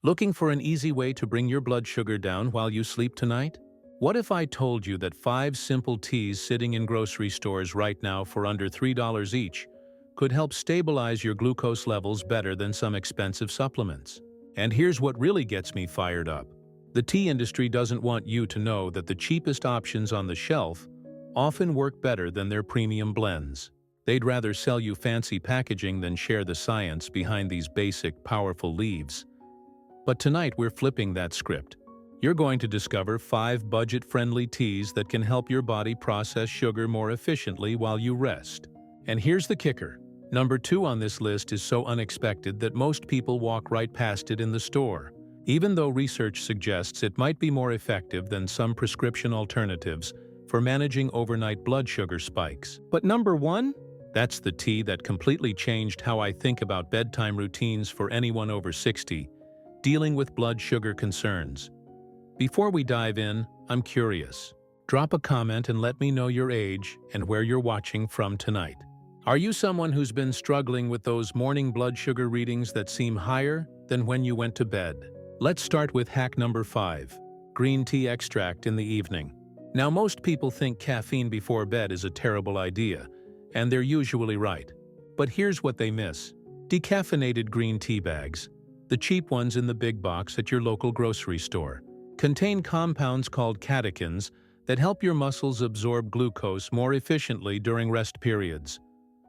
Looking for an easy way to bring your blood sugar down while you sleep tonight? What if I told you that 5 simple teas sitting in grocery stores right now for under $3 each could help stabilize your glucose levels better than some expensive supplements? And here's what really gets me fired up. The tea industry doesn't want you to know that the cheapest options on the shelf often work better than their premium blends. They'd rather sell you fancy packaging than share the science behind these basic, powerful leaves. But tonight we're flipping that script. You're going to discover 5 budget-friendly teas that can help your body process sugar more efficiently while you rest. And here's the kicker. Number 2 on this list is so unexpected that most people walk right past it in the store, even though research suggests it might be more effective than some prescription alternatives for managing overnight blood sugar spikes. But number 1? That's the tea that completely changed how I think about bedtime routines for anyone over 60, dealing with blood sugar concerns. Before we dive in, I'm curious. Drop a comment and let me know your age and where you're watching from tonight. Are you someone who's been struggling with those morning blood sugar readings that seem higher than when you went to bed? Let's start with hack number 5, green tea extract in the evening. Now, most people think caffeine before bed is a terrible idea, and they're usually right. But here's what they miss. Decaffeinated green tea bags, the cheap ones in the big box at your local grocery store, contain compounds called catechins that help your muscles absorb glucose more efficiently during rest periods.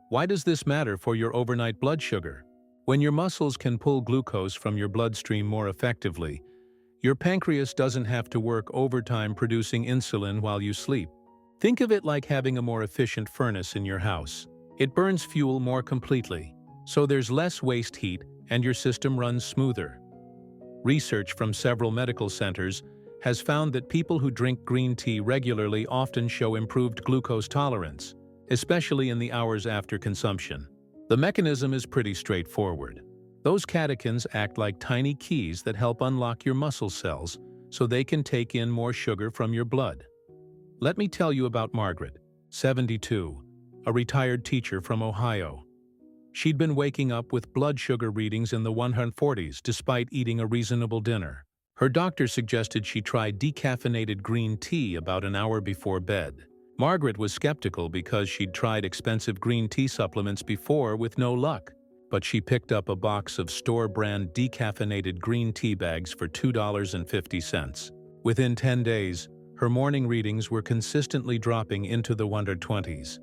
Why does this matter for your overnight blood sugar? When your muscles can pull glucose from your bloodstream more effectively, your pancreas doesn't have to work overtime producing insulin while you sleep. Think of it like having a more efficient furnace in your house. It burns fuel more completely, so there's less waste heat and your system runs smoother. Research from several medical centers has found that people who drink green tea regularly often show improved glucose tolerance, especially in the hours after consumption. The mechanism is pretty straightforward. Those catechins act like tiny keys that help unlock your muscle cells so they can take in more sugar from your blood. Let me tell you about Margaret, 72, a retired teacher from Ohio. She'd been waking up with blood sugar readings in the 140s despite eating a reasonable dinner. Her doctor suggested she try decaffeinated green tea about an hour before bed. Margaret was skeptical because she'd tried expensive green tea supplements before with no luck, but she picked up a box of store-brand decaffeinated green tea bags for $2.50. Within 10 days, her morning readings were consistently dropping into the 120s.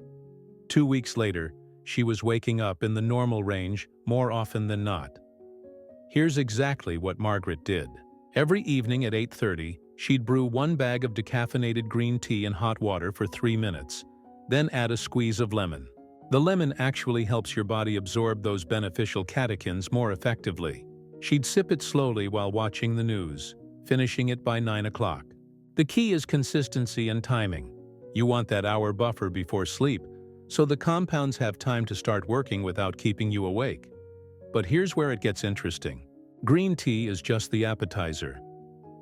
2 weeks later, she was waking up in the normal range more often than not. Here's exactly what Margaret did. Every evening at 8:30, she'd brew 1 bag of decaffeinated green tea in hot water for 3 minutes, then add a squeeze of lemon. The lemon actually helps your body absorb those beneficial catechins more effectively. She'd sip it slowly while watching the news, finishing it by 9 o'clock. The key is consistency and timing. You want that hour buffer before sleep, so the compounds have time to start working without keeping you awake. But here's where it gets interesting. Green tea is just the appetizer.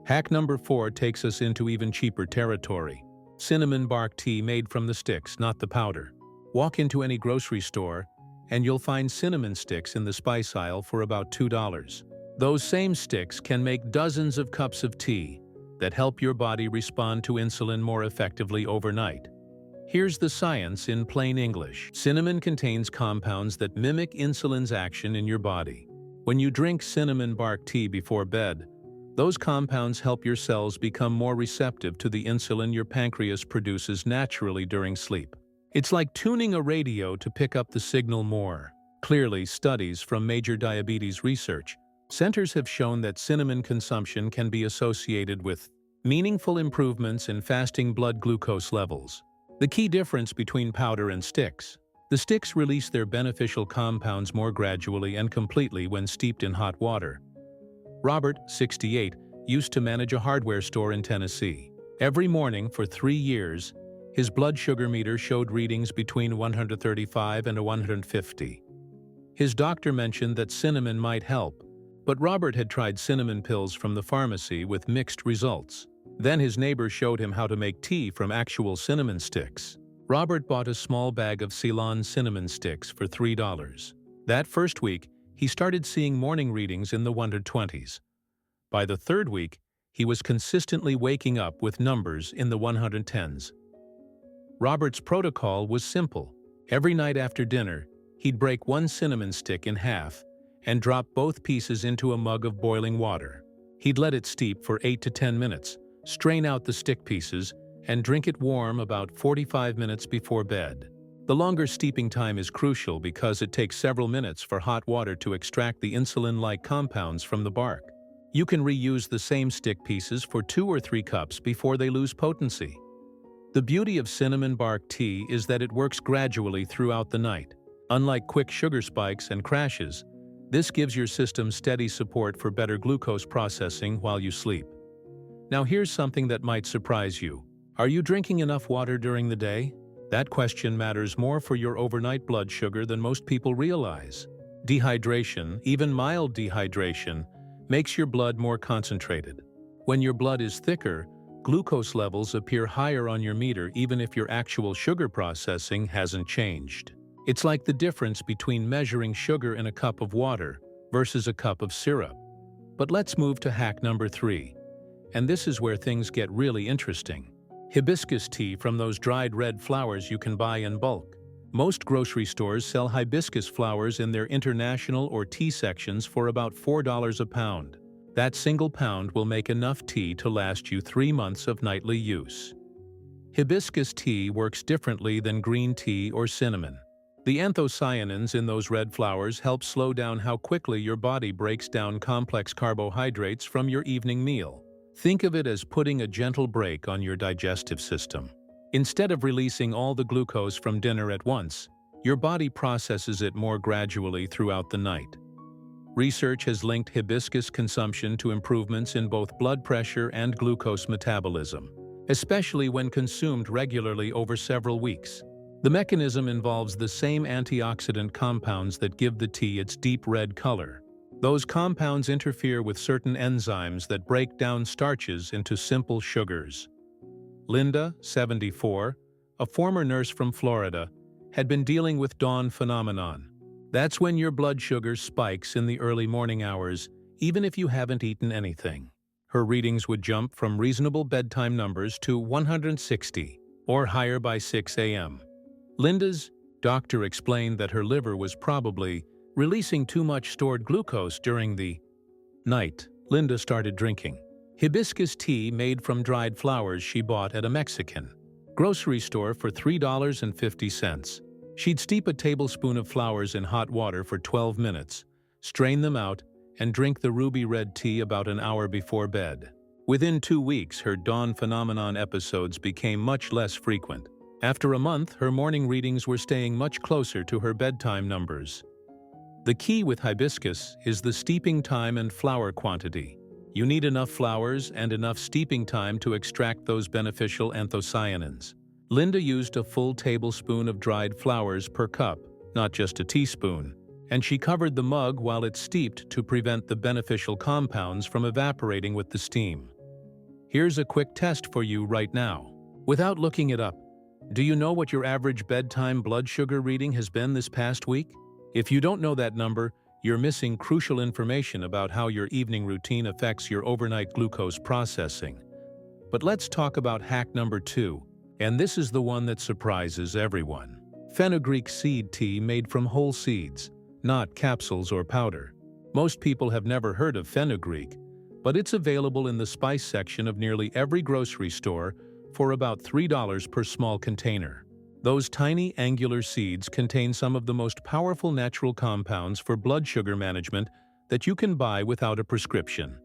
Hack number 4 takes us into even cheaper territory. Cinnamon bark tea made from the sticks, not the powder. Walk into any grocery store, and you'll find cinnamon sticks in the spice aisle for about $2. Those same sticks can make dozens of cups of tea that help your body respond to insulin more effectively overnight. Here's the science in plain English. Cinnamon contains compounds that mimic insulin's action in your body. When you drink cinnamon bark tea before bed, those compounds help your cells become more receptive to the insulin your pancreas produces naturally during sleep. It's like tuning a radio to pick up the signal more. Clearly, studies from major diabetes research centers have shown that cinnamon consumption can be associated with meaningful improvements in fasting blood glucose levels. The key difference between powder and sticks: the sticks release their beneficial compounds more gradually and completely when steeped in hot water. Robert, 68, used to manage a hardware store in Tennessee. Every morning for 3 years, his blood sugar meter showed readings between 135 and 150. His doctor mentioned that cinnamon might help, but Robert had tried cinnamon pills from the pharmacy with mixed results. Then his neighbor showed him how to make tea from actual cinnamon sticks. Robert bought a small bag of Ceylon cinnamon sticks for $3. That first week, he started seeing morning readings in the 120s. By the third week, he was consistently waking up with numbers in the 110s. Robert's protocol was simple. Every night after dinner, he'd break one cinnamon stick in half and drop both pieces into a mug of boiling water. He'd let it steep for 8 to 10 minutes, strain out the stick pieces, and drink it warm about 45 minutes before bed. The longer steeping time is crucial because it takes several minutes for hot water to extract the insulin-like compounds from the bark. You can reuse the same stick pieces for 2 or 3 cups before they lose potency. The beauty of cinnamon bark tea is that it works gradually throughout the night. Unlike quick sugar spikes and crashes, this gives your system steady support for better glucose processing while you sleep. Now here's something that might surprise you. Are you drinking enough water during the day? That question matters more for your overnight blood sugar than most people realize. Dehydration, even mild dehydration, makes your blood more concentrated. When your blood is thicker, glucose levels appear higher on your meter even if your actual sugar processing hasn't changed. It's like the difference between measuring sugar in a cup of water versus a cup of syrup. But let's move to hack number 3. And this is where things get really interesting. Hibiscus tea from those dried red flowers you can buy in bulk. Most grocery stores sell hibiscus flowers in their international or tea sections for about $4 a pound. That single pound will make enough tea to last you 3 months of nightly use. Hibiscus tea works differently than green tea or cinnamon. The anthocyanins in those red flowers help slow down how quickly your body breaks down complex carbohydrates from your evening meal. Think of it as putting a gentle brake on your digestive system. Instead of releasing all the glucose from dinner at once, your body processes it more gradually throughout the night. Research has linked hibiscus consumption to improvements in both blood pressure and glucose metabolism, especially when consumed regularly over several weeks. The mechanism involves the same antioxidant compounds that give the tea its deep red color. Those compounds interfere with certain enzymes that break down starches into simple sugars. Linda, 74, a former nurse from Florida, had been dealing with dawn phenomenon. That's when your blood sugar spikes in the early morning hours, even if you haven't eaten anything. Her readings would jump from reasonable bedtime numbers to 160, or higher by 6 a.m. Linda's doctor explained that her liver was probably releasing too much stored glucose during the night. Linda started drinking hibiscus tea made from dried flowers she bought at a Mexican grocery store for $3.50. She'd steep a tablespoon of flowers in hot water for 12 minutes, strain them out, and drink the ruby red tea about an hour before bed. Within 2 weeks, her dawn phenomenon episodes became much less frequent. After a month, her morning readings were staying much closer to her bedtime numbers. The key with hibiscus is the steeping time and flower quantity. You need enough flowers and enough steeping time to extract those beneficial anthocyanins. Linda used a full tablespoon of dried flowers per cup, not just a teaspoon, and she covered the mug while it steeped to prevent the beneficial compounds from evaporating with the steam. Here's a quick test for you right now. Without looking it up, do you know what your average bedtime blood sugar reading has been this past week? If you don't know that number, you're missing crucial information about how your evening routine affects your overnight glucose processing. But let's talk about hack number 2, and this is the one that surprises everyone. Fenugreek seed tea made from whole seeds, not capsules or powder. Most people have never heard of fenugreek, but it's available in the spice section of nearly every grocery store for about $3 per small container. Those tiny angular seeds contain some of the most powerful natural compounds for blood sugar management that you can buy without a prescription.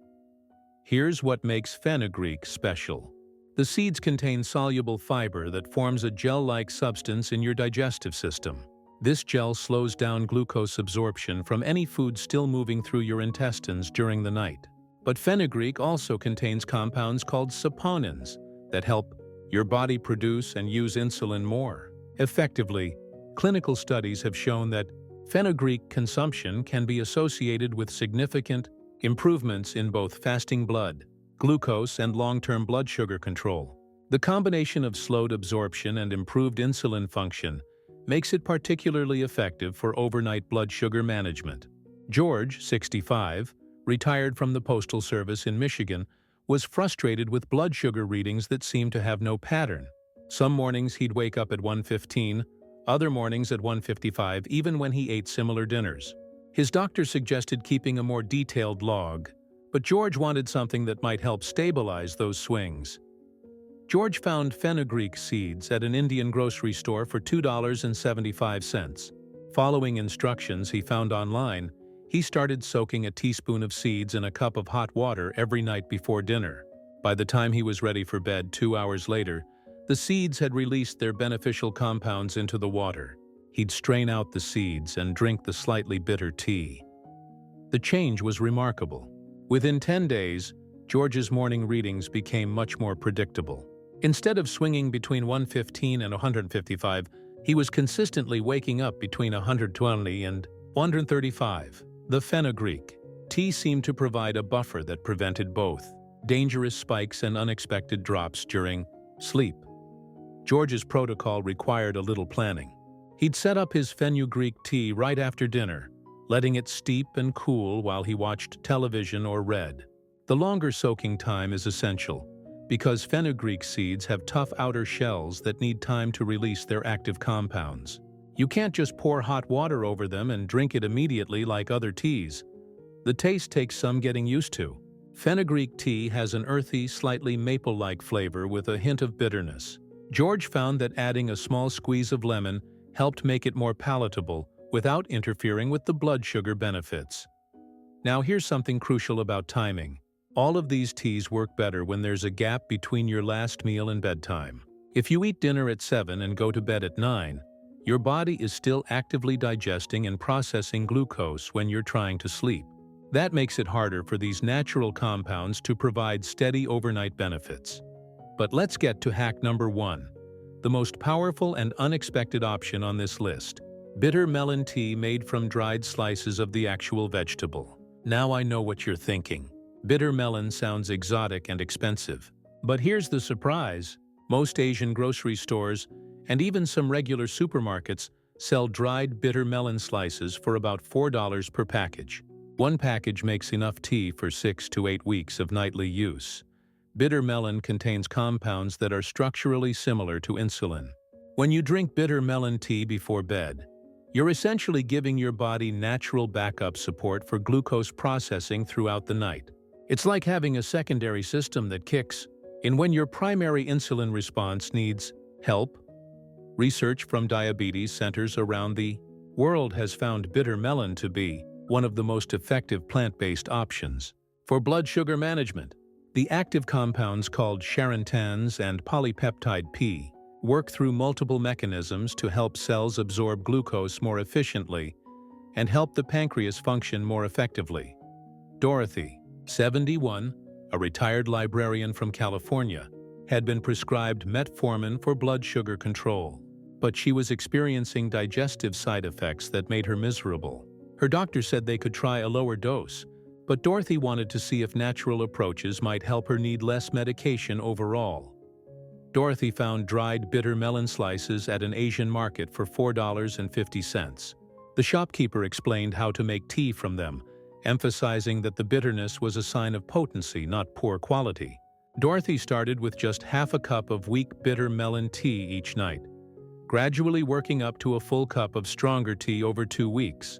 Here's what makes fenugreek special. The seeds contain soluble fiber that forms a gel-like substance in your digestive system. This gel slows down glucose absorption from any food still moving through your intestines during the night. But fenugreek also contains compounds called saponins that help your body produce and use insulin more effectively. Clinical studies have shown that fenugreek consumption can be associated with significant improvements in both fasting blood glucose and long-term blood sugar control. The combination of slowed absorption and improved insulin function makes it particularly effective for overnight blood sugar management. George, 65, retired from the Postal Service in Michigan, was frustrated with blood sugar readings that seemed to have no pattern. Some mornings he'd wake up at 1:15, other mornings at 1:55, even when he ate similar dinners. His doctor suggested keeping a more detailed log, but George wanted something that might help stabilize those swings. George found fenugreek seeds at an Indian grocery store for $2.75. Following instructions he found online, he started soaking a teaspoon of seeds in a cup of hot water every night before dinner. By the time he was ready for bed 2 hours later, the seeds had released their beneficial compounds into the water. He'd strain out the seeds and drink the slightly bitter tea. The change was remarkable. Within 10 days, George's morning readings became much more predictable. Instead of swinging between 115 and 155, he was consistently waking up between 120 and 135. The fenugreek tea seemed to provide a buffer that prevented both dangerous spikes and unexpected drops during sleep. George's protocol required a little planning. He'd set up his fenugreek tea right after dinner, letting it steep and cool while he watched television or read. The longer soaking time is essential, because fenugreek seeds have tough outer shells that need time to release their active compounds. You can't just pour hot water over them and drink it immediately like other teas. The taste takes some getting used to. Fenugreek tea has an earthy, slightly maple-like flavor with a hint of bitterness. George found that adding a small squeeze of lemon helped make it more palatable without interfering with the blood sugar benefits. Now here's something crucial about timing. All of these teas work better when there's a gap between your last meal and bedtime. If you eat dinner at 7 and go to bed at 9, your body is still actively digesting and processing glucose when you're trying to sleep. That makes it harder for these natural compounds to provide steady overnight benefits. But let's get to hack number 1, the most powerful and unexpected option on this list: bitter melon tea made from dried slices of the actual vegetable. Now I know what you're thinking. Bitter melon sounds exotic and expensive. But here's the surprise. Most Asian grocery stores, and even some regular supermarkets, sell dried bitter melon slices for about $4 per package. One package makes enough tea for 6 to 8 weeks of nightly use. Bitter melon contains compounds that are structurally similar to insulin. When you drink bitter melon tea before bed, you're essentially giving your body natural backup support for glucose processing throughout the night. It's like having a secondary system that kicks in when your primary insulin response needs help. Research from diabetes centers around the world has found bitter melon to be one of the most effective plant-based options for blood sugar management. The active compounds called charantans and polypeptide P work through multiple mechanisms to help cells absorb glucose more efficiently and help the pancreas function more effectively. Dorothy, 71, a retired librarian from California, had been prescribed metformin for blood sugar control, but she was experiencing digestive side effects that made her miserable. Her doctor said they could try a lower dose, but Dorothy wanted to see if natural approaches might help her need less medication overall. Dorothy found dried bitter melon slices at an Asian market for $4.50. The shopkeeper explained how to make tea from them, emphasizing that the bitterness was a sign of potency, not poor quality. Dorothy started with just half a cup of weak bitter melon tea each night, gradually working up to a full cup of stronger tea over 2 weeks.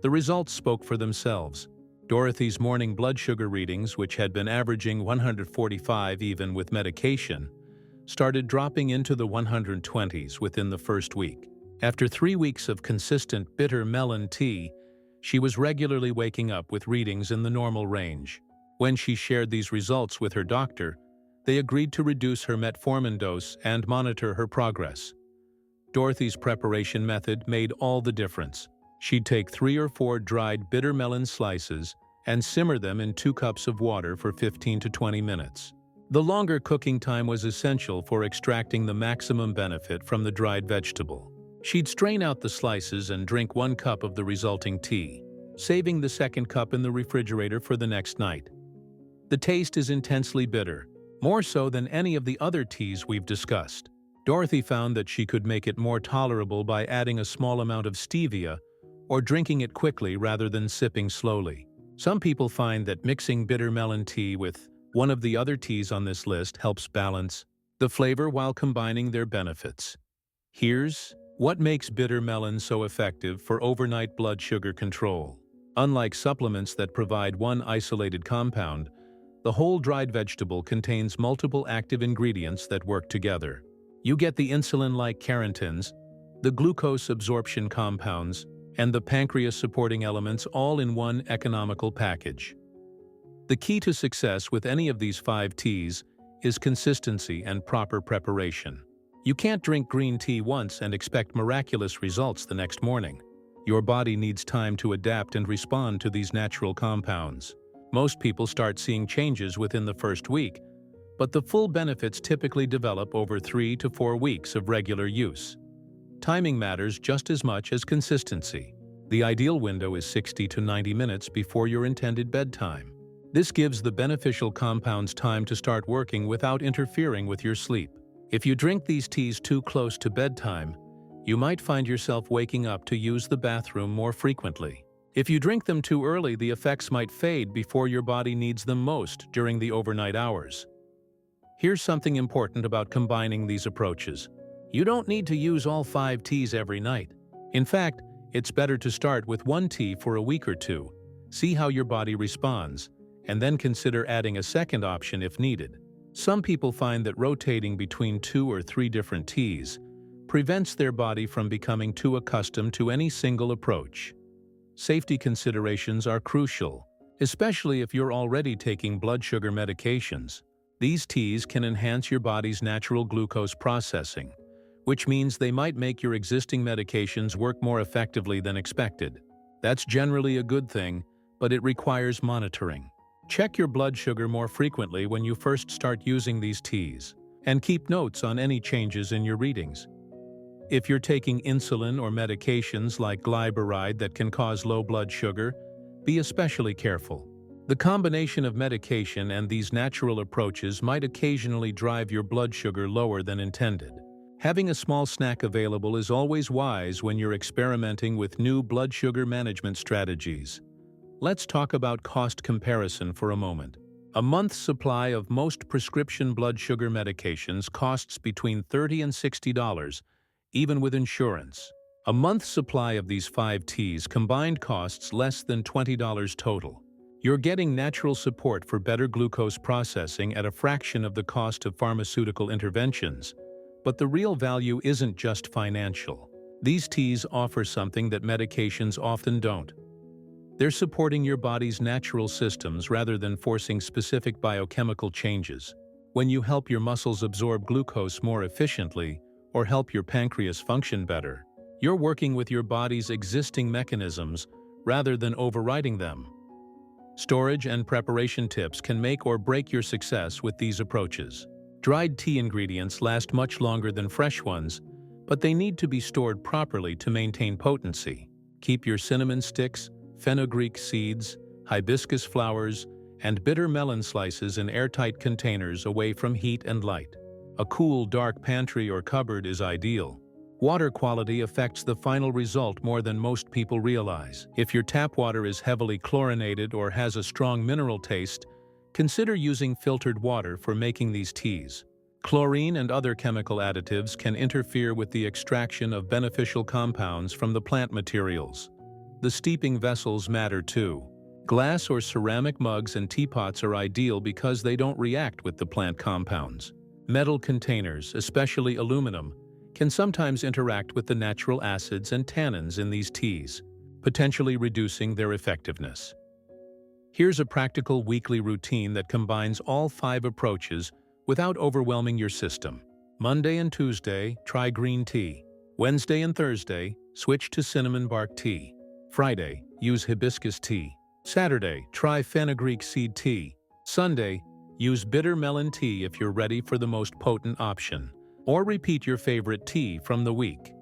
The results spoke for themselves. Dorothy's morning blood sugar readings, which had been averaging 145 even with medication, started dropping into the 120s within the first week. After 3 weeks of consistent bitter melon tea, she was regularly waking up with readings in the normal range. When she shared these results with her doctor, they agreed to reduce her metformin dose and monitor her progress. Dorothy's preparation method made all the difference. She'd take 3 or 4 dried bitter melon slices and simmer them in 2 cups of water for 15 to 20 minutes. The longer cooking time was essential for extracting the maximum benefit from the dried vegetable. She'd strain out the slices and drink 1 cup of the resulting tea, saving the second cup in the refrigerator for the next night. The taste is intensely bitter, more so than any of the other teas we've discussed. Dorothy found that she could make it more tolerable by adding a small amount of stevia or drinking it quickly rather than sipping slowly. Some people find that mixing bitter melon tea with one of the other teas on this list helps balance the flavor while combining their benefits. Here's what makes bitter melon so effective for overnight blood sugar control. Unlike supplements that provide one isolated compound, the whole dried vegetable contains multiple active ingredients that work together. You get the insulin-like carotenoids, the glucose absorption compounds, and the pancreas-supporting elements all in one economical package. The key to success with any of these 5 teas is consistency and proper preparation. You can't drink green tea once and expect miraculous results the next morning. Your body needs time to adapt and respond to these natural compounds. Most people start seeing changes within the first week, but the full benefits typically develop over 3 to 4 weeks of regular use. Timing matters just as much as consistency. The ideal window is 60 to 90 minutes before your intended bedtime. This gives the beneficial compounds time to start working without interfering with your sleep. If you drink these teas too close to bedtime, you might find yourself waking up to use the bathroom more frequently. If you drink them too early, the effects might fade before your body needs them most during the overnight hours. Here's something important about combining these approaches. You don't need to use all 5 teas every night. In fact, it's better to start with 1 tea for a week or 2, see how your body responds, and then consider adding a second option if needed. Some people find that rotating between 2 or 3 different teas prevents their body from becoming too accustomed to any single approach. Safety considerations are crucial, especially if you're already taking blood sugar medications. These teas can enhance your body's natural glucose processing, which means they might make your existing medications work more effectively than expected. That's generally a good thing, but it requires monitoring. Check your blood sugar more frequently when you first start using these teas, and keep notes on any changes in your readings. If you're taking insulin or medications like glyburide that can cause low blood sugar, be especially careful. The combination of medication and these natural approaches might occasionally drive your blood sugar lower than intended. Having a small snack available is always wise when you're experimenting with new blood sugar management strategies. Let's talk about cost comparison for a moment. A month's supply of most prescription blood sugar medications costs between $30 and $60, even with insurance. A month's supply of these 5 teas combined costs less than $20 total. You're getting natural support for better glucose processing at a fraction of the cost of pharmaceutical interventions. But the real value isn't just financial. These teas offer something that medications often don't. They're supporting your body's natural systems rather than forcing specific biochemical changes. When you help your muscles absorb glucose more efficiently or help your pancreas function better, you're working with your body's existing mechanisms rather than overriding them. Storage and preparation tips can make or break your success with these approaches. Dried tea ingredients last much longer than fresh ones, but they need to be stored properly to maintain potency. Keep your cinnamon sticks, fenugreek seeds, hibiscus flowers, and bitter melon slices in airtight containers away from heat and light. A cool, dark pantry or cupboard is ideal. Water quality affects the final result more than most people realize. If your tap water is heavily chlorinated or has a strong mineral taste, consider using filtered water for making these teas. Chlorine and other chemical additives can interfere with the extraction of beneficial compounds from the plant materials. The steeping vessels matter too. Glass or ceramic mugs and teapots are ideal because they don't react with the plant compounds. Metal containers, especially aluminum, can sometimes interact with the natural acids and tannins in these teas, potentially reducing their effectiveness. Here's a practical weekly routine that combines all 5 approaches without overwhelming your system. Monday and Tuesday, try green tea. Wednesday and Thursday, switch to cinnamon bark tea. Friday, use hibiscus tea. Saturday, try fenugreek seed tea. Sunday, use bitter melon tea if you're ready for the most potent option, or repeat your favorite tea from the week.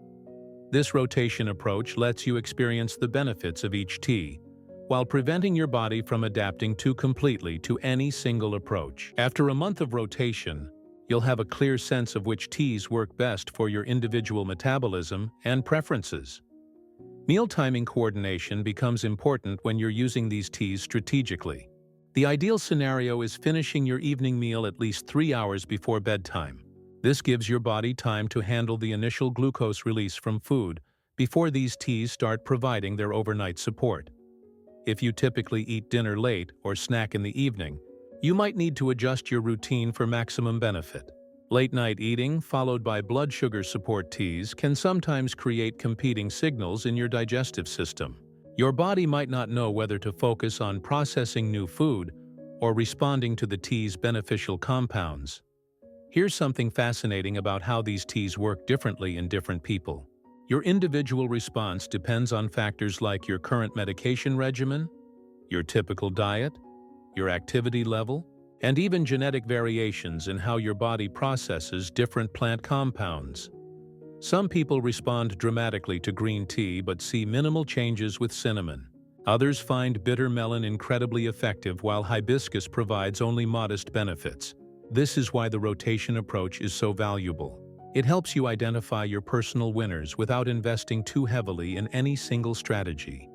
This rotation approach lets you experience the benefits of each tea, while preventing your body from adapting too completely to any single approach. After a month of rotation, you'll have a clear sense of which teas work best for your individual metabolism and preferences. Meal timing coordination becomes important when you're using these teas strategically. The ideal scenario is finishing your evening meal at least 3 hours before bedtime. This gives your body time to handle the initial glucose release from food before these teas start providing their overnight support. If you typically eat dinner late or snack in the evening, you might need to adjust your routine for maximum benefit. Late-night eating, followed by blood sugar support teas, can sometimes create competing signals in your digestive system. Your body might not know whether to focus on processing new food or responding to the tea's beneficial compounds. Here's something fascinating about how these teas work differently in different people. Your individual response depends on factors like your current medication regimen, your typical diet, your activity level, and even genetic variations in how your body processes different plant compounds. Some people respond dramatically to green tea but see minimal changes with cinnamon. Others find bitter melon incredibly effective while hibiscus provides only modest benefits. This is why the rotation approach is so valuable. It helps you identify your personal winners without investing too heavily in any single strategy.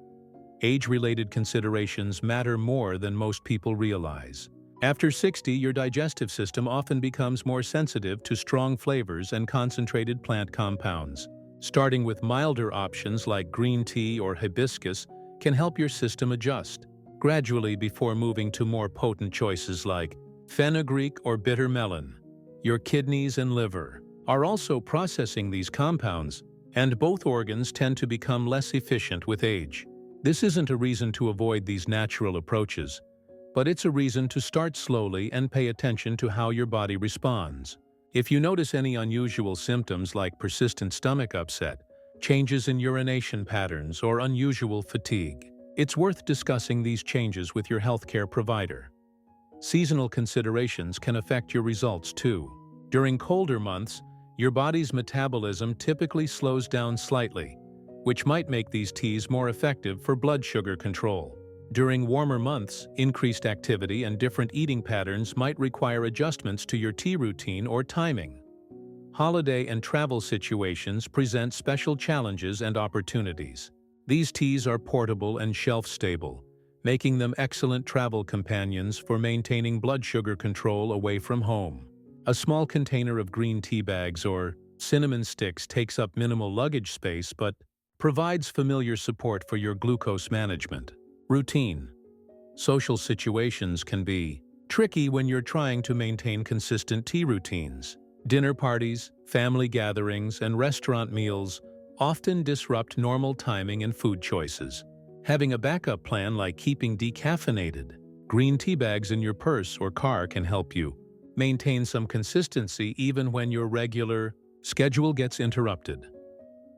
Age-related considerations matter more than most people realize. After 60, your digestive system often becomes more sensitive to strong flavors and concentrated plant compounds. Starting with milder options like green tea or hibiscus can help your system adjust gradually before moving to more potent choices like fenugreek or bitter melon. Your kidneys and liver are also processing these compounds, and both organs tend to become less efficient with age. This isn't a reason to avoid these natural approaches, but it's a reason to start slowly and pay attention to how your body responds. If you notice any unusual symptoms like persistent stomach upset, changes in urination patterns, or unusual fatigue, it's worth discussing these changes with your healthcare provider. Seasonal considerations can affect your results too. During colder months, your body's metabolism typically slows down slightly, which might make these teas more effective for blood sugar control. During warmer months, increased activity and different eating patterns might require adjustments to your tea routine or timing. Holiday and travel situations present special challenges and opportunities. These teas are portable and shelf-stable, making them excellent travel companions for maintaining blood sugar control away from home. A small container of green tea bags or cinnamon sticks takes up minimal luggage space but provides familiar support for your glucose management. Routine. Social situations can be tricky when you're trying to maintain consistent tea routines. Dinner parties, family gatherings, and restaurant meals often disrupt normal timing and food choices. Having a backup plan like keeping decaffeinated green tea bags in your purse or car can help you maintain some consistency even when your regular schedule gets interrupted.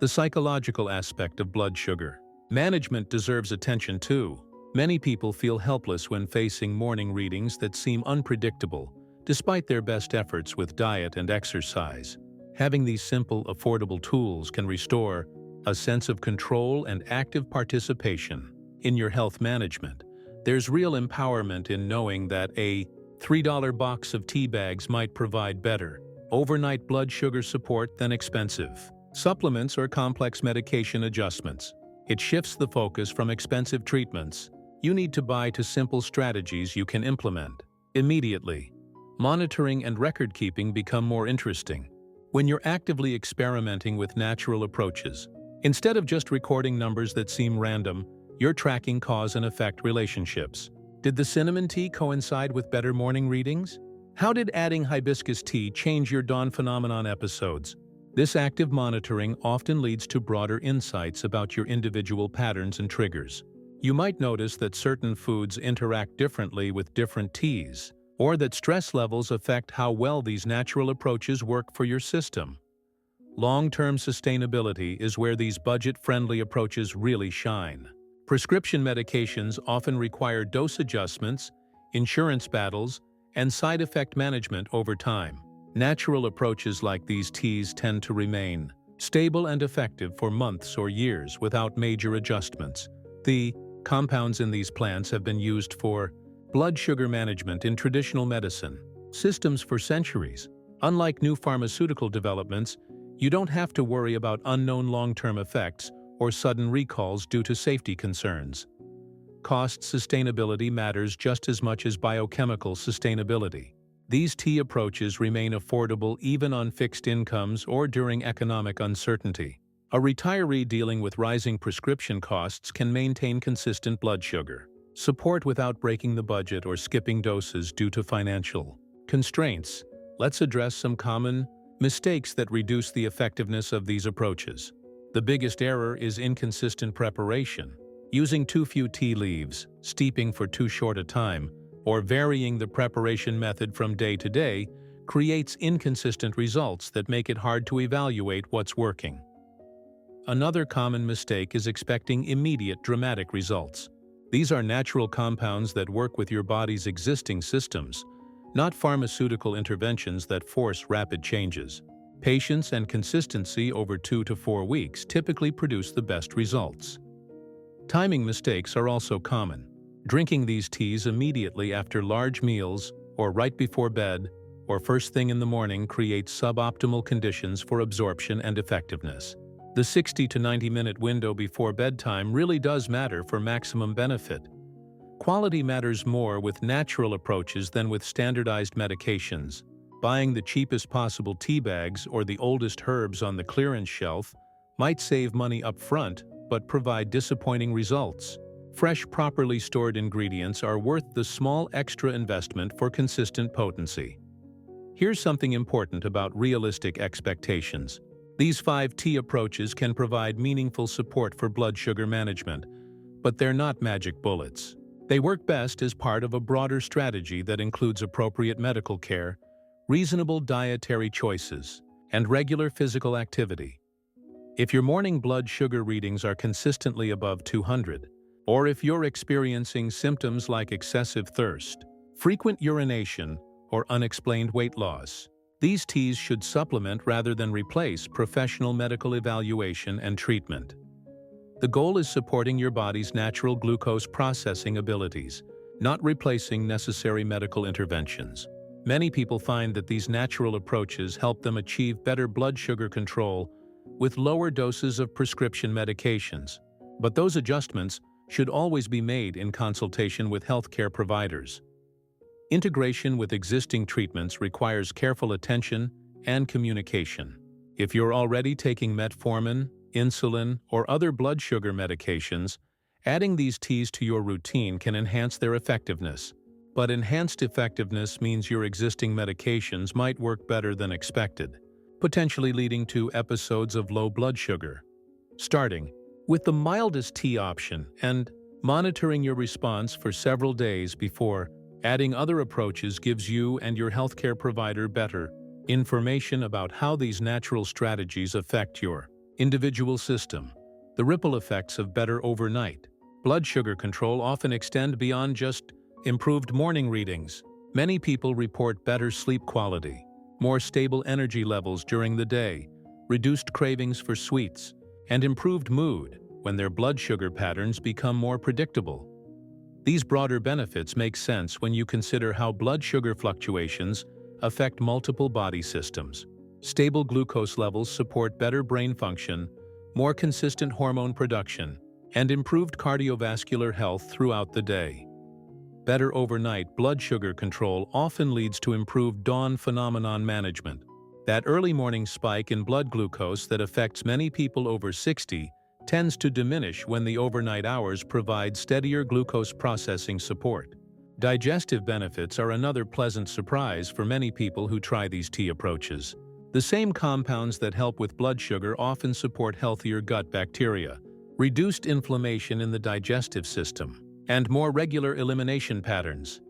The psychological aspect of blood sugar management deserves attention too. Many people feel helpless when facing morning readings that seem unpredictable, despite their best efforts with diet and exercise. Having these simple, affordable tools can restore a sense of control and active participation in your health management. There's real empowerment in knowing that a $3 box of tea bags might provide better overnight blood sugar support than expensive supplements or complex medication adjustments. It shifts the focus from expensive treatments you need to buy to simple strategies you can implement immediately. Monitoring and record-keeping become more interesting when you're actively experimenting with natural approaches. Instead of just recording numbers that seem random, you're tracking cause and effect relationships. Did the cinnamon tea coincide with better morning readings? How did adding hibiscus tea change your dawn phenomenon episodes? This active monitoring often leads to broader insights about your individual patterns and triggers. You might notice that certain foods interact differently with different teas, or that stress levels affect how well these natural approaches work for your system. Long-term sustainability is where these budget-friendly approaches really shine. Prescription medications often require dose adjustments, insurance battles, and side effect management over time. Natural approaches like these teas tend to remain stable and effective for months or years without major adjustments. The compounds in these plants have been used for blood sugar management in traditional medicine systems for centuries. Unlike new pharmaceutical developments, you don't have to worry about unknown long-term effects or sudden recalls due to safety concerns. Cost sustainability matters just as much as biochemical sustainability. These tea approaches remain affordable even on fixed incomes or during economic uncertainty. A retiree dealing with rising prescription costs can maintain consistent blood sugar support without breaking the budget or skipping doses due to financial constraints. Let's address some common mistakes that reduce the effectiveness of these approaches. The biggest error is inconsistent preparation. Using too few tea leaves, steeping for too short a time, or varying the preparation method from day to day creates inconsistent results that make it hard to evaluate what's working. Another common mistake is expecting immediate dramatic results. These are natural compounds that work with your body's existing systems, not pharmaceutical interventions that force rapid changes. Patience and consistency over 2 to 4 weeks typically produce the best results. Timing mistakes are also common. Drinking these teas immediately after large meals, or right before bed, or first thing in the morning creates suboptimal conditions for absorption and effectiveness. The 60 to 90-minute window before bedtime really does matter for maximum benefit. Quality matters more with natural approaches than with standardized medications. Buying the cheapest possible tea bags or the oldest herbs on the clearance shelf might save money up front but provide disappointing results. Fresh, properly stored ingredients are worth the small extra investment for consistent potency. Here's something important about realistic expectations. These 5 tea approaches can provide meaningful support for blood sugar management, but they're not magic bullets. They work best as part of a broader strategy that includes appropriate medical care, reasonable dietary choices, and regular physical activity. If your morning blood sugar readings are consistently above 200, or if you're experiencing symptoms like excessive thirst, frequent urination, or unexplained weight loss, these teas should supplement rather than replace professional medical evaluation and treatment. The goal is supporting your body's natural glucose processing abilities, not replacing necessary medical interventions. Many people find that these natural approaches help them achieve better blood sugar control with lower doses of prescription medications, but those adjustments should always be made in consultation with healthcare providers. Integration with existing treatments requires careful attention and communication. If you're already taking metformin, insulin, or other blood sugar medications, adding these teas to your routine can enhance their effectiveness. But enhanced effectiveness means your existing medications might work better than expected, potentially leading to episodes of low blood sugar. Starting with the mildest tea option and monitoring your response for several days before adding other approaches gives you and your healthcare provider better information about how these natural strategies affect your individual system. The ripple effects of better overnight blood sugar control often extend beyond just improved morning readings. Many people report better sleep quality, more stable energy levels during the day, reduced cravings for sweets, and improved mood when their blood sugar patterns become more predictable. These broader benefits make sense when you consider how blood sugar fluctuations affect multiple body systems. Stable glucose levels support better brain function, more consistent hormone production, and improved cardiovascular health throughout the day. Better overnight blood sugar control often leads to improved dawn phenomenon management. That early morning spike in blood glucose that affects many people over 60 tends to diminish when the overnight hours provide steadier glucose processing support. Digestive benefits are another pleasant surprise for many people who try these tea approaches. The same compounds that help with blood sugar often support healthier gut bacteria, reduced inflammation in the digestive system, and more regular elimination patterns.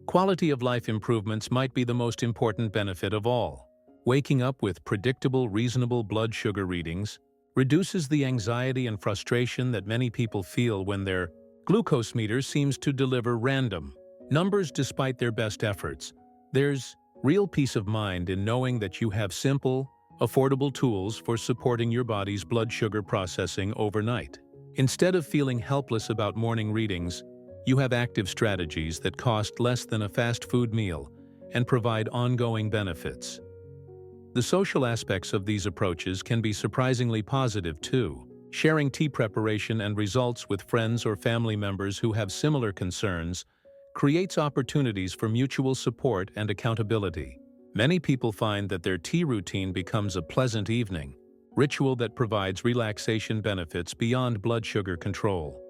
Quality of life improvements might be the most important benefit of all. Waking up with predictable, reasonable blood sugar readings reduces the anxiety and frustration that many people feel when their glucose meter seems to deliver random numbers despite their best efforts. There's real peace of mind in knowing that you have simple, affordable tools for supporting your body's blood sugar processing overnight. Instead of feeling helpless about morning readings, you have active strategies that cost less than a fast food meal and provide ongoing benefits. The social aspects of these approaches can be surprisingly positive too. Sharing tea preparation and results with friends or family members who have similar concerns creates opportunities for mutual support and accountability. Many people find that their tea routine becomes a pleasant evening ritual that provides relaxation benefits beyond blood sugar control.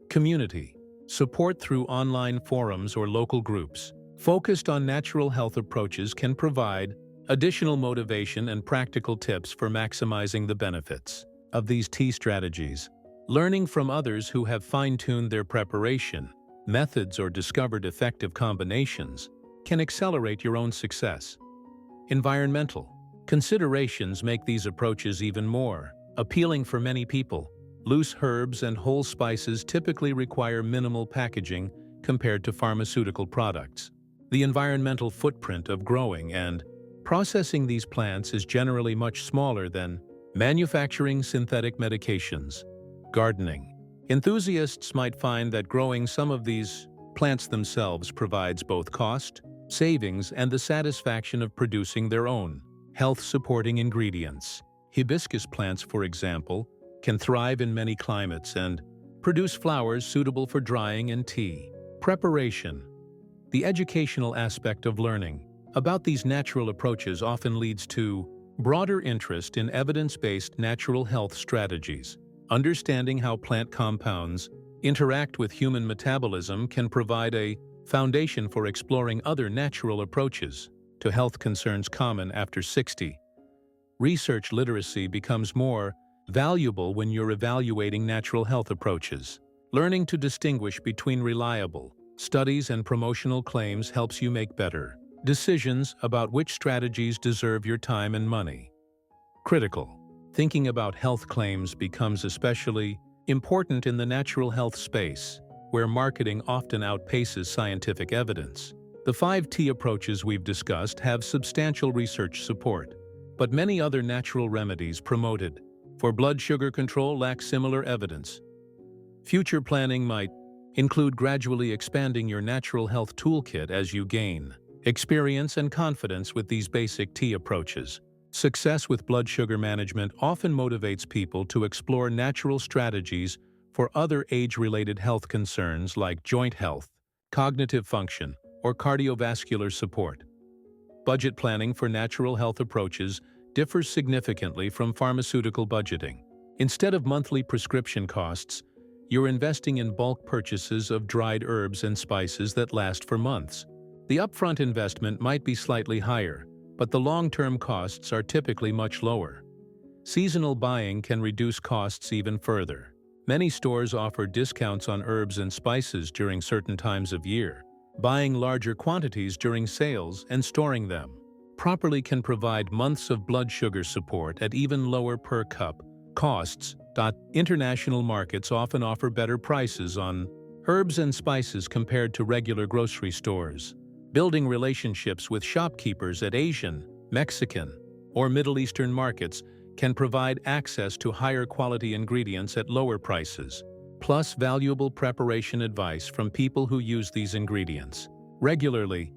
Community support through online forums or local groups focused on natural health approaches can provide additional motivation and practical tips for maximizing the benefits of these tea strategies. Learning from others who have fine-tuned their preparation methods or discovered effective combinations can accelerate your own success. Environmental considerations make these approaches even more appealing for many people. Loose herbs and whole spices typically require minimal packaging compared to pharmaceutical products. The environmental footprint of growing and processing these plants is generally much smaller than manufacturing synthetic medications. Gardening enthusiasts might find that growing some of these plants themselves provides both cost savings and the satisfaction of producing their own health-supporting ingredients. Hibiscus plants, for example, can thrive in many climates and produce flowers suitable for drying and tea preparation. The educational aspect of learning about these natural approaches often leads to broader interest in evidence-based natural health strategies. Understanding how plant compounds interact with human metabolism can provide a foundation for exploring other natural approaches to health concerns common after 60. Research literacy becomes more valuable when you're evaluating natural health approaches. Learning to distinguish between reliable studies and promotional claims helps you make better decisions about which strategies deserve your time and money. Critical thinking about health claims becomes especially important in the natural health space, where marketing often outpaces scientific evidence. The 5 tea approaches we've discussed have substantial research support, but many other natural remedies promoted for blood sugar control lack similar evidence. Future planning might include gradually expanding your natural health toolkit as you gain experience and confidence with these basic tea approaches. Success with blood sugar management often motivates people to explore natural strategies for other age-related health concerns like joint health, cognitive function, or cardiovascular support. Budget planning for natural health approaches differs significantly from pharmaceutical budgeting. Instead of monthly prescription costs, you're investing in bulk purchases of dried herbs and spices that last for months. The upfront investment might be slightly higher, but the long-term costs are typically much lower. Seasonal buying can reduce costs even further. Many stores offer discounts on herbs and spices during certain times of year. Buying larger quantities during sales and storing them properly can provide months of blood sugar support at even lower per cup costs. International markets often offer better prices on herbs and spices compared to regular grocery stores. Building relationships with shopkeepers at Asian, Mexican, or Middle Eastern markets can provide access to higher quality ingredients at lower prices, plus valuable preparation advice from people who use these ingredients regularly.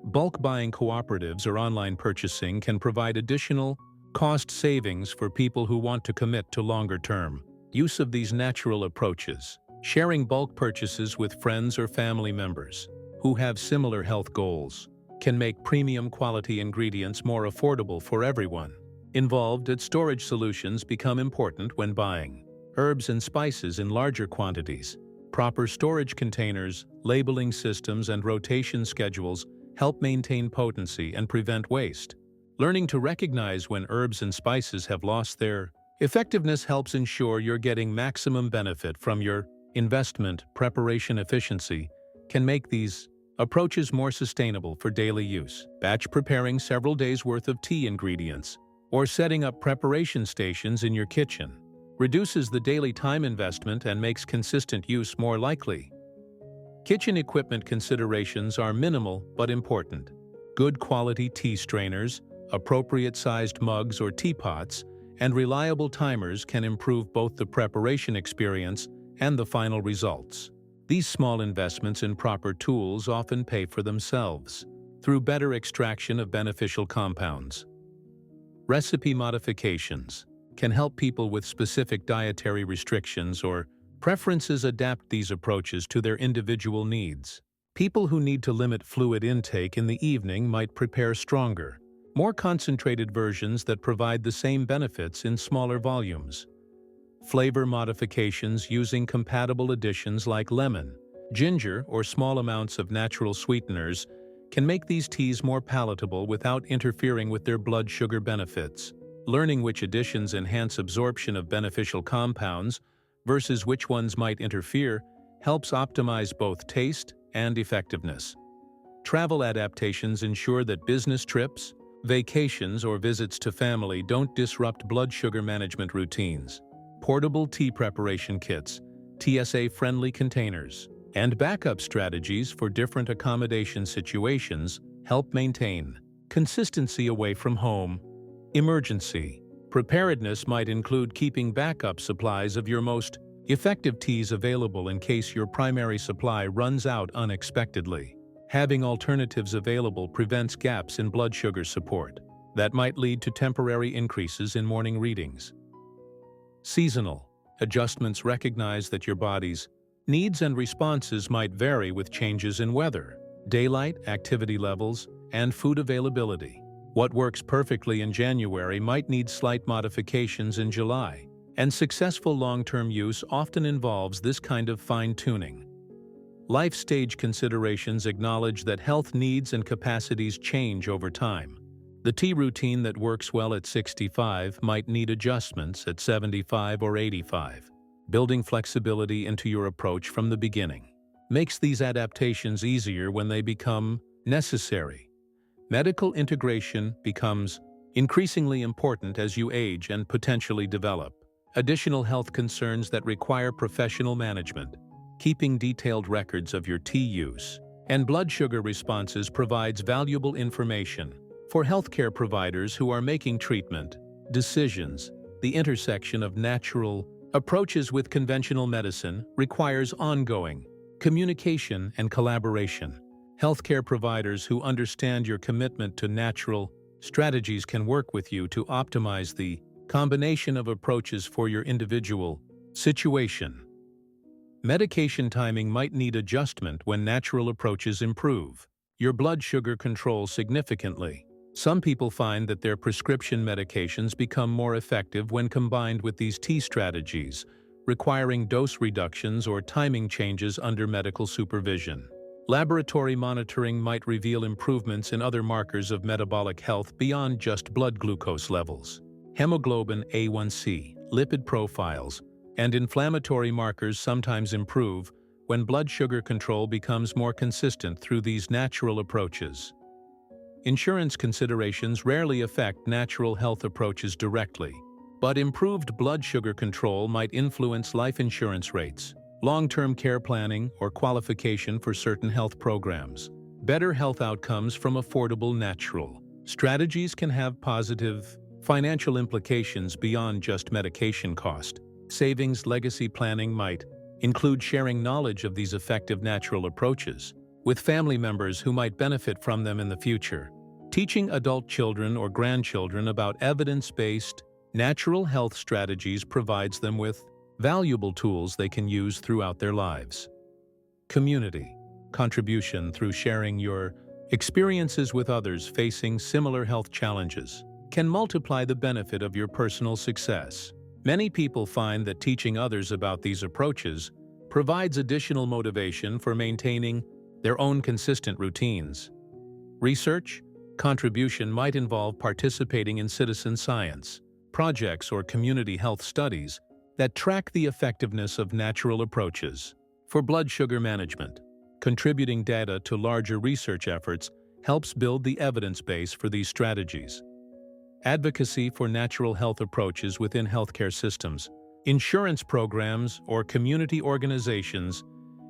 Bulk buying cooperatives or online purchasing can provide additional cost savings for people who want to commit to longer-term use of these natural approaches. Sharing bulk purchases with friends or family members who have similar health goals can make premium quality ingredients more affordable for everyone involved. Storage solutions become important when buying herbs and spices in larger quantities. Proper storage containers, labeling systems, and rotation schedules help maintain potency and prevent waste. Learning to recognize when herbs and spices have lost their effectiveness helps ensure you're getting maximum benefit from your investment. Preparation efficiency can make these approaches more sustainable for daily use. Batch preparing several days' worth of tea ingredients or setting up preparation stations in your kitchen reduces the daily time investment and makes consistent use more likely. Kitchen equipment considerations are minimal but important. Good quality tea strainers, appropriate-sized mugs or teapots, and reliable timers can improve both the preparation experience and the final results. These small investments in proper tools often pay for themselves through better extraction of beneficial compounds. Recipe modifications can help people with specific dietary restrictions or preferences adapt these approaches to their individual needs. People who need to limit fluid intake in the evening might prepare stronger, more concentrated versions that provide the same benefits in smaller volumes. Flavor modifications using compatible additions like lemon, ginger, or small amounts of natural sweeteners can make these teas more palatable without interfering with their blood sugar benefits. Learning which additions enhance absorption of beneficial compounds versus which ones might interfere helps optimize both taste and effectiveness. Travel adaptations ensure that business trips, vacations, or visits to family don't disrupt blood sugar management routines. Portable tea preparation kits, TSA-friendly containers, and backup strategies for different accommodation situations help maintain consistency away from home. Emergency preparedness might include keeping backup supplies of your most effective teas available in case your primary supply runs out unexpectedly. Having alternatives available prevents gaps in blood sugar support that might lead to temporary increases in morning readings. Seasonal adjustments recognize that your body's needs and responses might vary with changes in weather, daylight, activity levels, and food availability. What works perfectly in January might need slight modifications in July, and successful long-term use often involves this kind of fine-tuning. Life stage considerations acknowledge that health needs and capacities change over time. The tea routine that works well at 65 might need adjustments at 75 or 85. Building flexibility into your approach from the beginning makes these adaptations easier when they become necessary. Medical integration becomes increasingly important as you age and potentially develop additional health concerns that require professional management. Keeping detailed records of your tea use and blood sugar responses provides valuable information for healthcare providers who are making treatment decisions. The intersection of natural approaches with conventional medicine requires ongoing communication and collaboration. Healthcare providers who understand your commitment to natural strategies can work with you to optimize the combination of approaches for your individual situation. Medication timing might need adjustment when natural approaches improve your blood sugar control significantly. Some people find that their prescription medications become more effective when combined with these tea strategies, requiring dose reductions or timing changes under medical supervision. Laboratory monitoring might reveal improvements in other markers of metabolic health beyond just blood glucose levels. Hemoglobin A1C, lipid profiles, and inflammatory markers sometimes improve when blood sugar control becomes more consistent through these natural approaches. Insurance considerations rarely affect natural health approaches directly, but improved blood sugar control might influence life insurance rates, long-term care planning, or qualification for certain health programs. Better health outcomes from affordable natural strategies can have positive financial implications beyond just medication cost. Savings legacy planning might include sharing knowledge of these effective natural approaches with family members who might benefit from them in the future. Teaching adult children or grandchildren about evidence-based natural health strategies provides them with valuable tools they can use throughout their lives. Community contribution through sharing your experiences with others facing similar health challenges can multiply the benefit of your personal success. Many people find that teaching others about these approaches provides additional motivation for maintaining their own consistent routines. Research contribution might involve participating in citizen science projects or community health studies that track the effectiveness of natural approaches for blood sugar management. Contributing data to larger research efforts helps build the evidence base for these strategies. Advocacy for natural health approaches within healthcare systems, insurance programs, or community organizations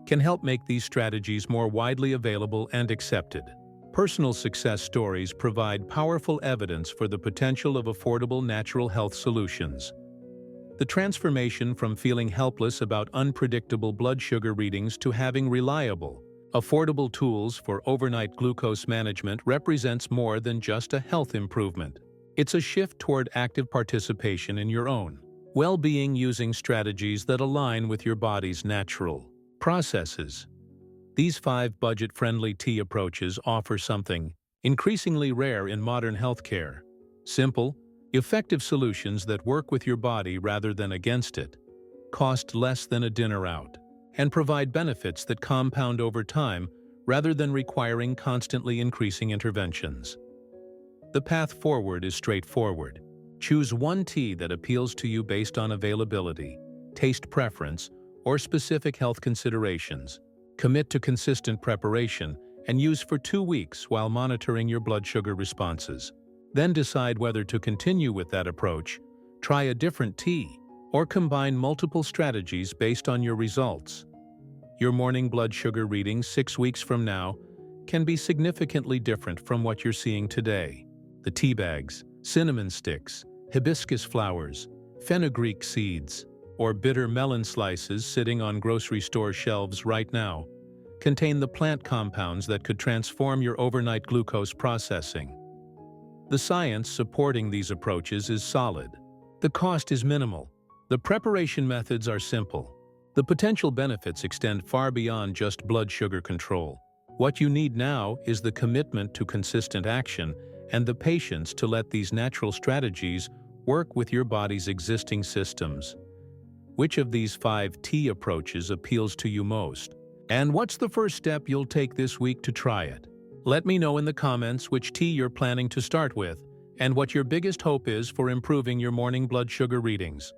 can help make these strategies more widely available and accepted. Personal success stories provide powerful evidence for the potential of affordable natural health solutions. The transformation from feeling helpless about unpredictable blood sugar readings to having reliable, affordable tools for overnight glucose management represents more than just a health improvement. It's a shift toward active participation in your own well-being using strategies that align with your body's natural processes. These 5 budget-friendly tea approaches offer something increasingly rare in modern healthcare: simple, effective solutions that work with your body rather than against it, cost less than a dinner out, and provide benefits that compound over time rather than requiring constantly increasing interventions. The path forward is straightforward. Choose one tea that appeals to you based on availability, taste preference, or specific health considerations. Commit to consistent preparation and use for 2 weeks while monitoring your blood sugar responses. Then decide whether to continue with that approach, try a different tea, or combine multiple strategies based on your results. Your morning blood sugar readings 6 weeks from now can be significantly different from what you're seeing today. The tea bags, cinnamon sticks, hibiscus flowers, fenugreek seeds, or bitter melon slices sitting on grocery store shelves right now contain the plant compounds that could transform your overnight glucose processing. The science supporting these approaches is solid. The cost is minimal. The preparation methods are simple. The potential benefits extend far beyond just blood sugar control. What you need now is the commitment to consistent action and the patience to let these natural strategies work with your body's existing systems. Which of these 5 tea approaches appeals to you most? And what's the first step you'll take this week to try it? Let me know in the comments which tea you're planning to start with and what your biggest hope is for improving your morning blood sugar readings.